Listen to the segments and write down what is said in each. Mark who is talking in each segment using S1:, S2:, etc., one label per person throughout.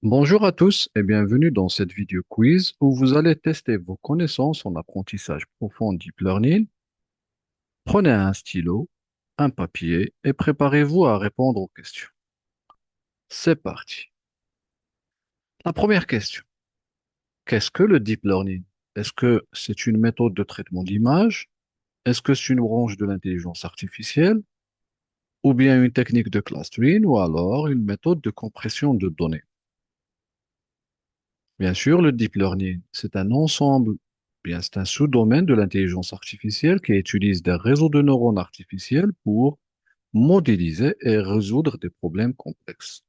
S1: Bonjour à tous et bienvenue dans cette vidéo quiz où vous allez tester vos connaissances en apprentissage profond Deep Learning. Prenez un stylo, un papier et préparez-vous à répondre aux questions. C'est parti. La première question. Qu'est-ce que le Deep Learning? Est-ce que c'est une méthode de traitement d'image? Est-ce que c'est une branche de l'intelligence artificielle? Ou bien une technique de clustering ou alors une méthode de compression de données? Bien sûr, le deep learning, c'est un ensemble, bien, c'est un sous-domaine de l'intelligence artificielle qui utilise des réseaux de neurones artificiels pour modéliser et résoudre des problèmes complexes.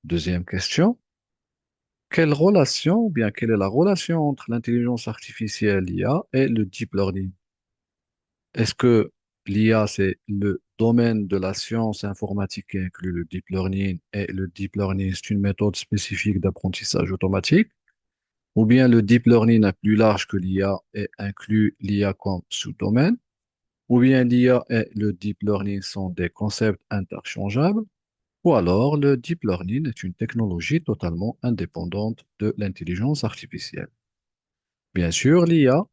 S1: Deuxième question, quelle relation, ou bien quelle est la relation entre l'intelligence artificielle, l'IA, et le deep learning? Est-ce que l'IA, c'est le domaine de la science informatique qui inclut le deep learning et le deep learning, c'est une méthode spécifique d'apprentissage automatique? Ou bien le deep learning est plus large que l'IA et inclut l'IA comme sous-domaine, ou bien l'IA et le deep learning sont des concepts interchangeables, ou alors le deep learning est une technologie totalement indépendante de l'intelligence artificielle. Bien sûr, l'IA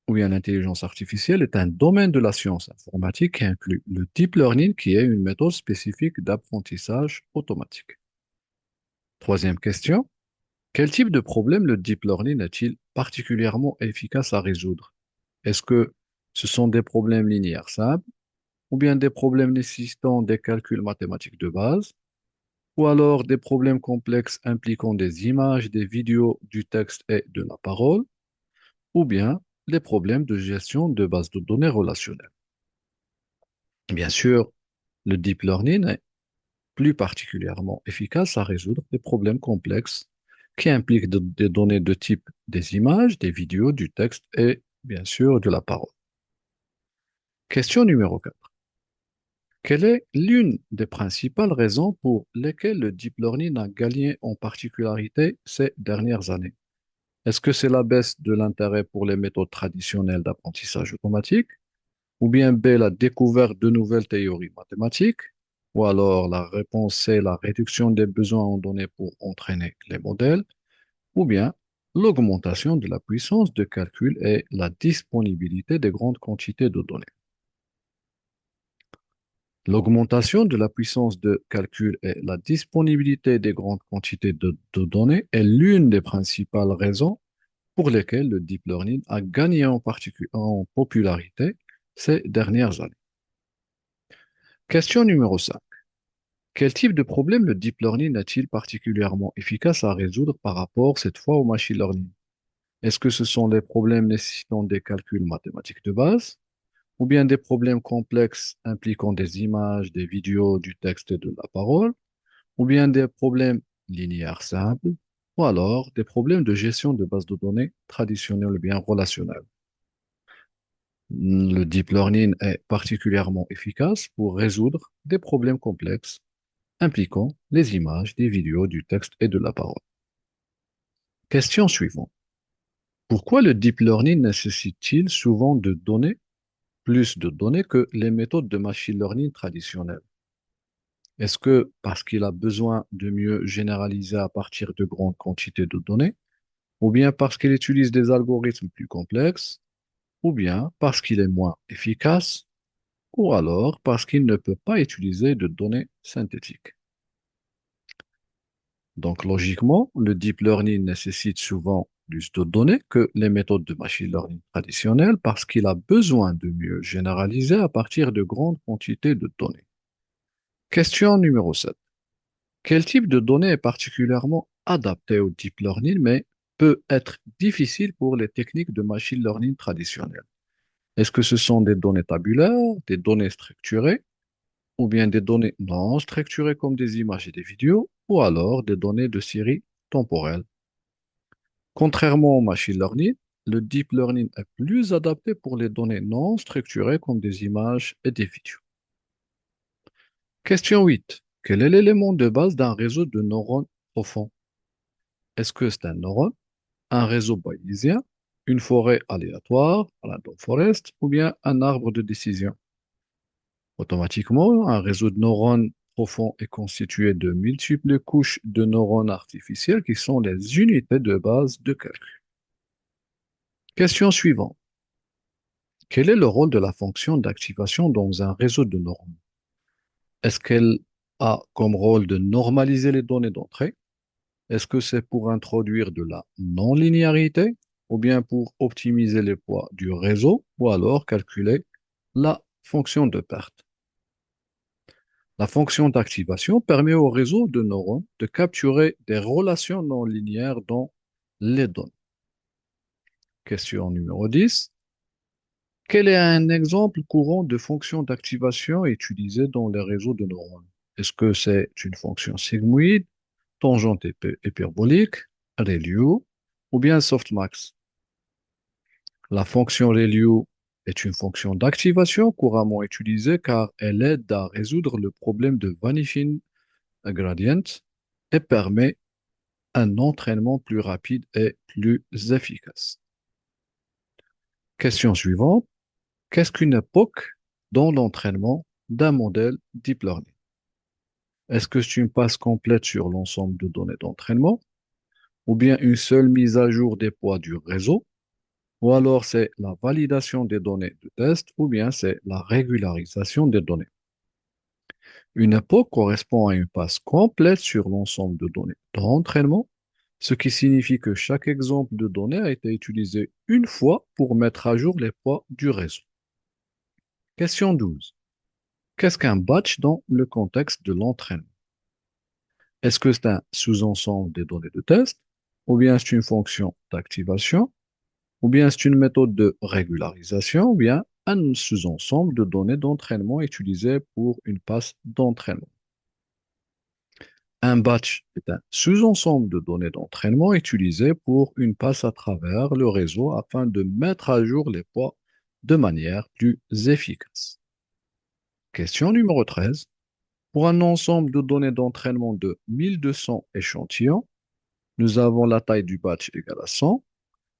S1: ou bien l'intelligence artificielle est un domaine de la science informatique qui inclut le deep learning qui est une méthode spécifique d'apprentissage automatique. Troisième question. Quel type de problème le deep learning est-il particulièrement efficace à résoudre? Est-ce que ce sont des problèmes linéaires simples, ou bien des problèmes nécessitant des calculs mathématiques de base, ou alors des problèmes complexes impliquant des images, des vidéos, du texte et de la parole, ou bien les problèmes de gestion de bases de données relationnelles? Bien sûr, le deep learning est plus particulièrement efficace à résoudre des problèmes complexes qui impliquent des données de type des images, des vidéos, du texte et bien sûr de la parole. Question numéro 4. Quelle est l'une des principales raisons pour lesquelles le deep learning a gagné en particularité ces dernières années? Est-ce que c'est la baisse de l'intérêt pour les méthodes traditionnelles d'apprentissage automatique? Ou bien B, la découverte de nouvelles théories mathématiques? Ou alors la réponse C, la réduction des besoins en données pour entraîner les modèles? Ou bien l'augmentation de la puissance de calcul et la disponibilité des grandes quantités de données? L'augmentation de la puissance de calcul et la disponibilité des grandes quantités de données est l'une des principales raisons pour lesquelles le deep learning a gagné en popularité ces dernières années. Question numéro 5. Quel type de problème le deep learning est-il particulièrement efficace à résoudre par rapport cette fois au machine learning? Est-ce que ce sont des problèmes nécessitant des calculs mathématiques de base, ou bien des problèmes complexes impliquant des images, des vidéos, du texte et de la parole, ou bien des problèmes linéaires simples, ou alors des problèmes de gestion de bases de données traditionnelles ou bien relationnelles? Le deep learning est particulièrement efficace pour résoudre des problèmes complexes impliquant les images, des vidéos, du texte et de la parole. Question suivante. Pourquoi le deep learning nécessite-t-il souvent plus de données que les méthodes de machine learning traditionnelles? Est-ce que parce qu'il a besoin de mieux généraliser à partir de grandes quantités de données, ou bien parce qu'il utilise des algorithmes plus complexes, ou bien parce qu'il est moins efficace, ou alors parce qu'il ne peut pas utiliser de données synthétiques? Donc, logiquement, le deep learning nécessite souvent plus de données que les méthodes de machine learning traditionnelles parce qu'il a besoin de mieux généraliser à partir de grandes quantités de données. Question numéro 7. Quel type de données est particulièrement adapté au deep learning mais peut être difficile pour les techniques de machine learning traditionnelles? Est-ce que ce sont des données tabulaires, des données structurées, ou bien des données non structurées comme des images et des vidéos, ou alors des données de série temporelle? Contrairement au machine learning, le deep learning est plus adapté pour les données non structurées comme des images et des vidéos. Question 8. Quel est l'élément de base d'un réseau de neurones profonds? Est-ce que c'est un neurone, un réseau bayésien, une forêt aléatoire, random forest, ou bien un arbre de décision? Automatiquement, un réseau de neurones profond est constitué de multiples couches de neurones artificiels qui sont les unités de base de calcul. Question suivante. Quel est le rôle de la fonction d'activation dans un réseau de neurones? Est-ce qu'elle a comme rôle de normaliser les données d'entrée? Est-ce que c'est pour introduire de la non-linéarité ou bien pour optimiser les poids du réseau ou alors calculer la fonction de perte? La fonction d'activation permet au réseau de neurones de capturer des relations non linéaires dans les données. Question numéro 10. Quel est un exemple courant de fonction d'activation utilisée dans les réseaux de neurones? Est-ce que c'est une fonction sigmoïde, tangente hyperbolique, ReLU ou bien softmax? La fonction ReLU est une fonction d'activation couramment utilisée car elle aide à résoudre le problème de vanishing gradient et permet un entraînement plus rapide et plus efficace. Question suivante. Qu'est-ce qu'une époque dans l'entraînement d'un modèle deep learning? Est-ce que c'est une passe complète sur l'ensemble de données d'entraînement ou bien une seule mise à jour des poids du réseau? Ou alors c'est la validation des données de test ou bien c'est la régularisation des données. Une époque correspond à une passe complète sur l'ensemble de données d'entraînement, ce qui signifie que chaque exemple de données a été utilisé une fois pour mettre à jour les poids du réseau. Question 12. Qu'est-ce qu'un batch dans le contexte de l'entraînement? Est-ce que c'est un sous-ensemble des données de test ou bien c'est une fonction d'activation ou bien c'est une méthode de régularisation, ou bien un sous-ensemble de données d'entraînement utilisées pour une passe d'entraînement. Un batch est un sous-ensemble de données d'entraînement utilisées pour une passe à travers le réseau afin de mettre à jour les poids de manière plus efficace. Question numéro 13. Pour un ensemble de données d'entraînement de 1200 échantillons, nous avons la taille du batch égale à 100,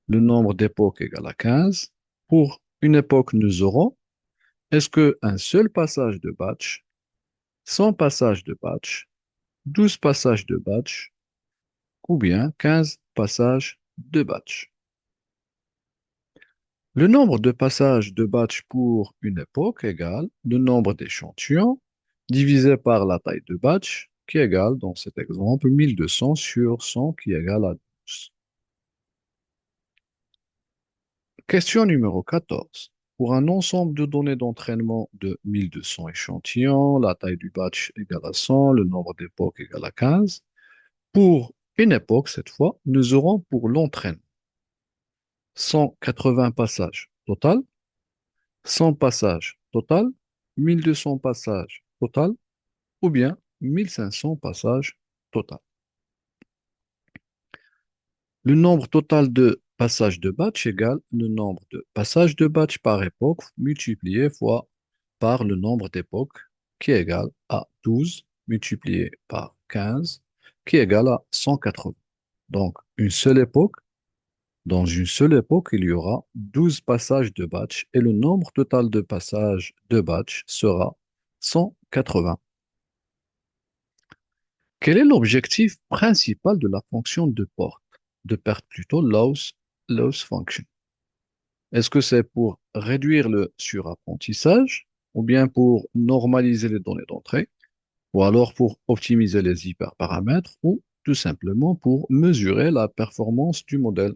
S1: le nombre d'époques égale à 15. Pour une époque, nous aurons est-ce qu'un seul passage de batch, 100 passages de batch, 12 passages de batch ou bien 15 passages de batch? Le nombre de passages de batch pour une époque égale le nombre d'échantillons divisé par la taille de batch qui égale dans cet exemple 1200 sur 100 qui égale à 12. Question numéro 14. Pour un ensemble de données d'entraînement de 1200 échantillons, la taille du batch égale à 100, le nombre d'époques égale à 15. Pour une époque, cette fois, nous aurons pour l'entraînement 180 passages total, 100 passages total, 1200 passages total ou bien 1500 passages total. Le nombre total de passages de batch égale le nombre de passages de batch par époque multiplié fois par le nombre d'époques qui est égal à 12 multiplié par 15 qui est égal à 180. Donc, dans une seule époque, il y aura 12 passages de batch et le nombre total de passages de batch sera 180. Quel est l'objectif principal de la fonction de perte plutôt, loss function? Est-ce que c'est pour réduire le surapprentissage ou bien pour normaliser les données d'entrée ou alors pour optimiser les hyperparamètres ou tout simplement pour mesurer la performance du modèle?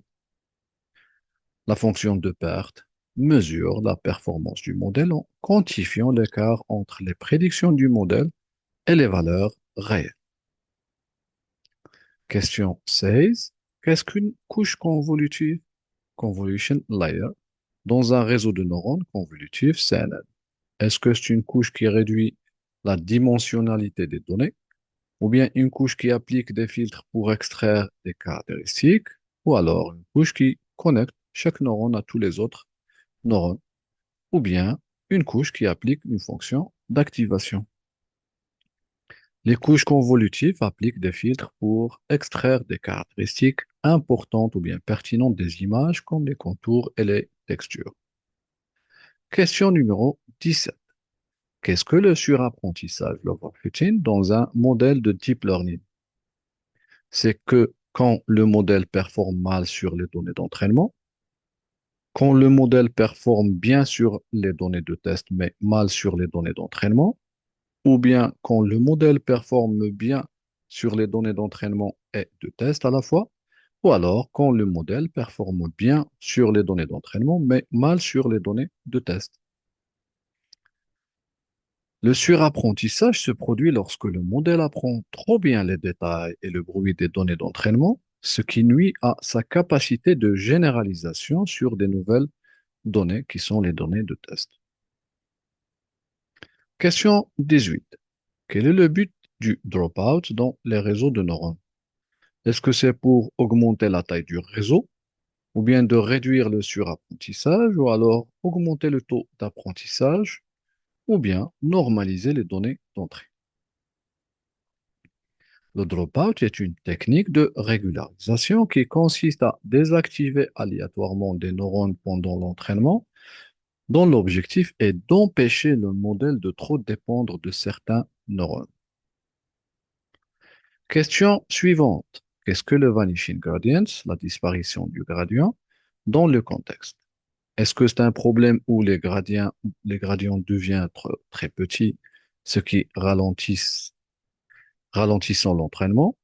S1: La fonction de perte mesure la performance du modèle en quantifiant l'écart entre les prédictions du modèle et les valeurs réelles. Question 16. Qu'est-ce qu'une couche convolutive? Convolution layer. Dans un réseau de neurones convolutifs CNN. Est-ce que c'est une couche qui réduit la dimensionnalité des données, ou bien une couche qui applique des filtres pour extraire des caractéristiques, ou alors une couche qui connecte chaque neurone à tous les autres neurones, ou bien une couche qui applique une fonction d'activation? Les couches convolutives appliquent des filtres pour extraire des caractéristiques importantes ou bien pertinentes des images comme les contours et les textures. Question numéro 17. Qu'est-ce que le surapprentissage, l'overfitting, dans un modèle de deep learning? C'est que quand le modèle performe mal sur les données d'entraînement, quand le modèle performe bien sur les données de test, mais mal sur les données d'entraînement, ou bien quand le modèle performe bien sur les données d'entraînement et de test à la fois, ou alors quand le modèle performe bien sur les données d'entraînement, mais mal sur les données de test. Le surapprentissage se produit lorsque le modèle apprend trop bien les détails et le bruit des données d'entraînement, ce qui nuit à sa capacité de généralisation sur des nouvelles données qui sont les données de test. Question 18. Quel est le but du dropout dans les réseaux de neurones? Est-ce que c'est pour augmenter la taille du réseau, ou bien de réduire le surapprentissage, ou alors augmenter le taux d'apprentissage, ou bien normaliser les données d'entrée? Le dropout est une technique de régularisation qui consiste à désactiver aléatoirement des neurones pendant l'entraînement, dont l'objectif est d'empêcher le modèle de trop dépendre de certains neurones. Question suivante. Qu'est-ce que le vanishing gradient, la disparition du gradient, dans le contexte? Est-ce que c'est un problème où les gradients deviennent très petits, ce qui ralentissant l'entraînement,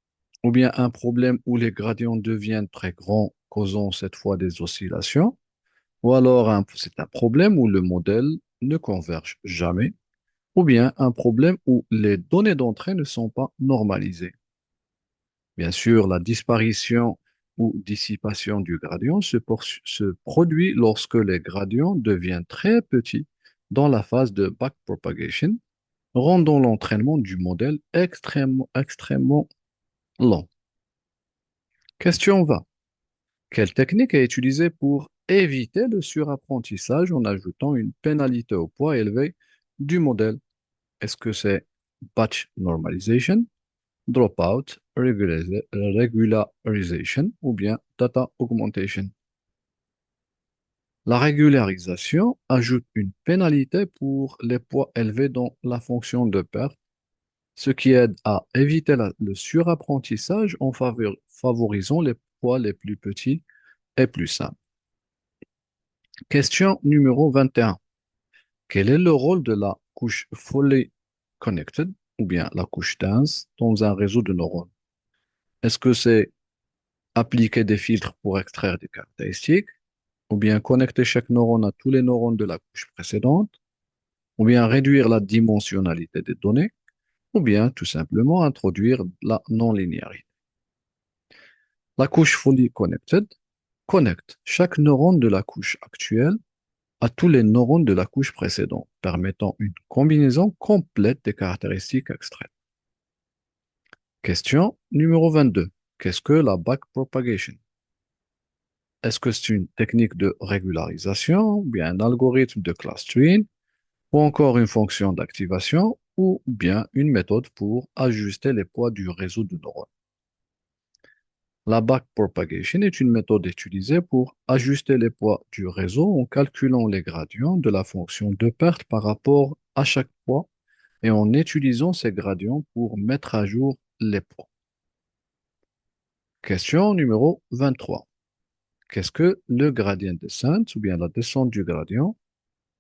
S1: ou bien un problème où les gradients deviennent très grands, causant cette fois des oscillations, ou alors c'est un problème où le modèle ne converge jamais, ou bien un problème où les données d'entrée ne sont pas normalisées. Bien sûr, la disparition ou dissipation du gradient se produit lorsque les gradients deviennent très petits dans la phase de backpropagation, rendant l'entraînement du modèle extrêmement lent. Question 20. Quelle technique est utilisée pour éviter le surapprentissage en ajoutant une pénalité au poids élevé du modèle? Est-ce que c'est batch normalization, dropout, regularization ou bien data augmentation? La régularisation ajoute une pénalité pour les poids élevés dans la fonction de perte, ce qui aide à éviter le surapprentissage en favorisant les poids les plus petits et plus simples. Question numéro 21. Quel est le rôle de la couche fully connected ou bien la couche dense dans un réseau de neurones? Est-ce que c'est appliquer des filtres pour extraire des caractéristiques, ou bien connecter chaque neurone à tous les neurones de la couche précédente, ou bien réduire la dimensionnalité des données, ou bien tout simplement introduire la non-linéarité? La couche fully connected connecte chaque neurone de la couche actuelle à tous les neurones de la couche précédente, permettant une combinaison complète des caractéristiques extraites. Question numéro 22. Qu'est-ce que la backpropagation? Est-ce que c'est une technique de régularisation, ou bien un algorithme de clustering, ou encore une fonction d'activation, ou bien une méthode pour ajuster les poids du réseau de neurones? La backpropagation est une méthode utilisée pour ajuster les poids du réseau en calculant les gradients de la fonction de perte par rapport à chaque poids et en utilisant ces gradients pour mettre à jour les poids. Question numéro 23. Qu'est-ce que le gradient descent ou bien la descente du gradient?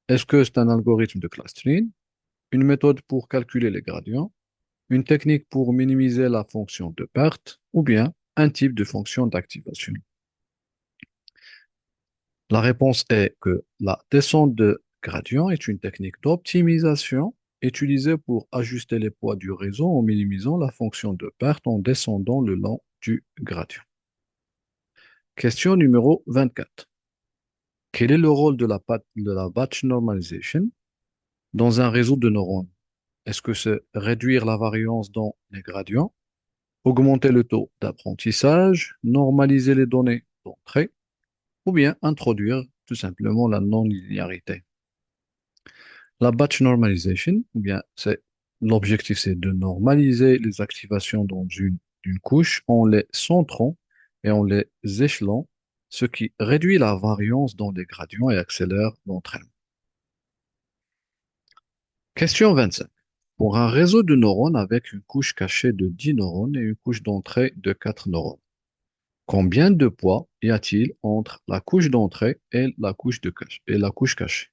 S1: Est-ce que c'est un algorithme de clustering, une méthode pour calculer les gradients, une technique pour minimiser la fonction de perte ou bien un type de fonction d'activation? La réponse est que la descente de gradient est une technique d'optimisation utilisée pour ajuster les poids du réseau en minimisant la fonction de perte en descendant le long du gradient. Question numéro 24. Quel est le rôle de la batch normalization dans un réseau de neurones? Est-ce que c'est réduire la variance dans les gradients, augmenter le taux d'apprentissage, normaliser les données d'entrée, ou bien introduire tout simplement la non-linéarité? La batch normalization, ou bien l'objectif c'est de normaliser les activations dans une couche en les centrant et en les échelons, ce qui réduit la variance dans les gradients et accélère l'entraînement. Question 25. Pour un réseau de neurones avec une couche cachée de 10 neurones et une couche d'entrée de 4 neurones, combien de poids y a-t-il entre la couche d'entrée et la couche cachée?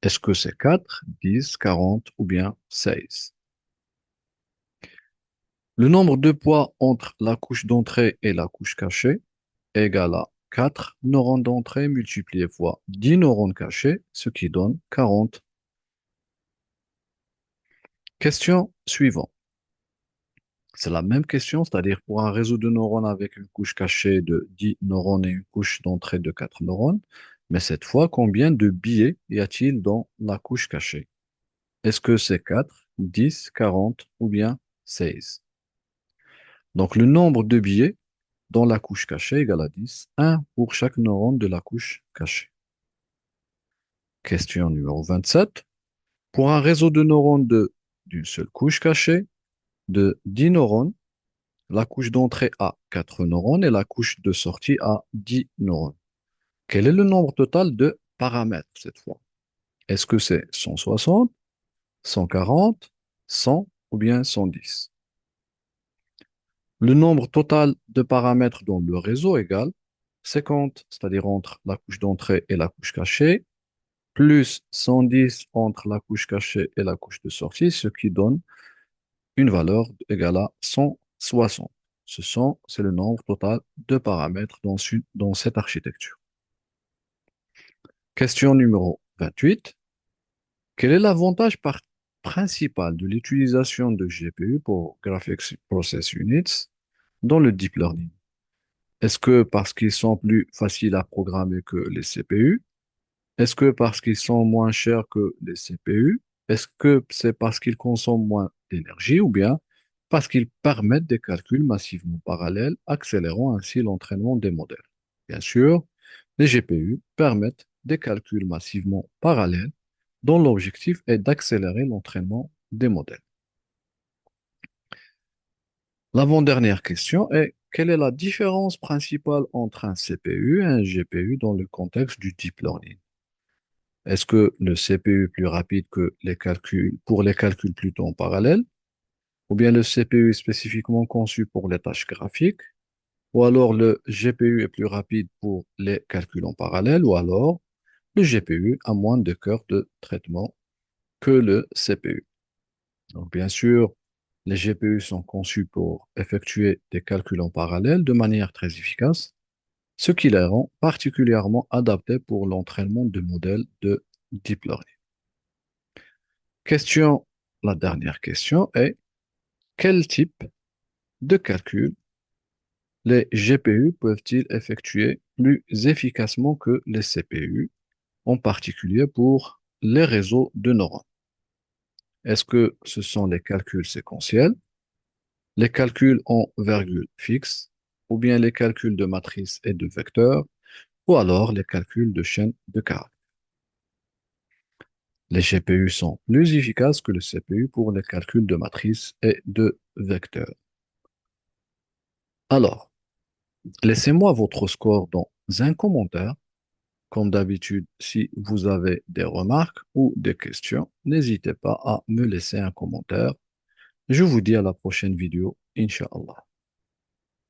S1: Est-ce que c'est 4, 10, 40 ou bien 16? Le nombre de poids entre la couche d'entrée et la couche cachée est égal à 4 neurones d'entrée multipliés fois 10 neurones cachés, ce qui donne 40. Question suivante. C'est la même question, c'est-à-dire pour un réseau de neurones avec une couche cachée de 10 neurones et une couche d'entrée de 4 neurones. Mais cette fois, combien de billets y a-t-il dans la couche cachée? Est-ce que c'est 4, 10, 40 ou bien 16? Donc le nombre de billets dans la couche cachée égale à 10, un pour chaque neurone de la couche cachée. Question numéro 27. Pour un réseau de neurones d'une seule couche cachée de 10 neurones, la couche d'entrée a 4 neurones et la couche de sortie a 10 neurones. Quel est le nombre total de paramètres cette fois? Est-ce que c'est 160, 140, 100 ou bien 110? Le nombre total de paramètres dans le réseau égale 50, c'est-à-dire entre la couche d'entrée et la couche cachée, plus 110 entre la couche cachée et la couche de sortie, ce qui donne une valeur égale à 160. C'est le nombre total de paramètres dans cette architecture. Question numéro 28. Quel est l'avantage principal de l'utilisation de GPU pour Graphics Process Units dans le deep learning? Est-ce que parce qu'ils sont plus faciles à programmer que les CPU? Est-ce que parce qu'ils sont moins chers que les CPU? Est-ce que c'est parce qu'ils consomment moins d'énergie ou bien parce qu'ils permettent des calculs massivement parallèles, accélérant ainsi l'entraînement des modèles? Bien sûr, les GPU permettent des calculs massivement parallèles dont l'objectif est d'accélérer l'entraînement des modèles. L'avant-dernière question est, quelle est la différence principale entre un CPU et un GPU dans le contexte du deep learning? Est-ce que le CPU est plus rapide que les calculs, pour les calculs plutôt en parallèle, ou bien le CPU est spécifiquement conçu pour les tâches graphiques, ou alors le GPU est plus rapide pour les calculs en parallèle, ou alors le GPU a moins de cœurs de traitement que le CPU. Donc, bien sûr, les GPU sont conçus pour effectuer des calculs en parallèle de manière très efficace, ce qui les rend particulièrement adaptés pour l'entraînement de modèles de deep learning. Question, la dernière question est, quel type de calcul les GPU peuvent-ils effectuer plus efficacement que les CPU, en particulier pour les réseaux de neurones? Est-ce que ce sont les calculs séquentiels, les calculs en virgule fixe, ou bien les calculs de matrices et de vecteurs, ou alors les calculs de chaînes de caractères? Les GPU sont plus efficaces que le CPU pour les calculs de matrices et de vecteurs. Alors, laissez-moi votre score dans un commentaire. Comme d'habitude, si vous avez des remarques ou des questions, n'hésitez pas à me laisser un commentaire. Je vous dis à la prochaine vidéo, Inch'Allah.